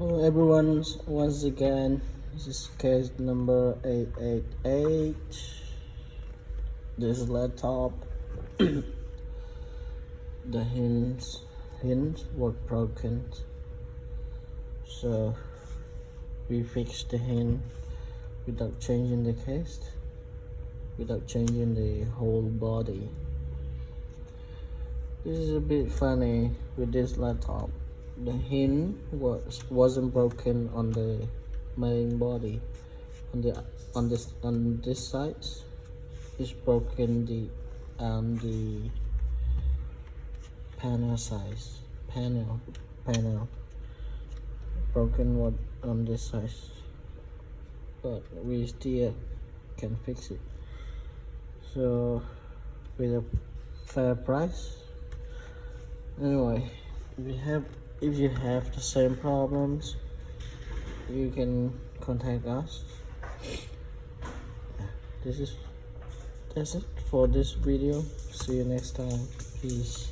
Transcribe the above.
Hello everyone, once again, this is case number 888. This laptop, the hinge was broken, so we fixed the hinge without changing the case, without changing the whole body. This is a bit funny with this laptop. The hinge wasn't broken on the main body. On this side, it's broken the panel size. Panel broken what on this side, but we still can fix it. So with a fair price. Anyway, if you have the same problems, you can contact us. That's it for this video. See you next time. Peace.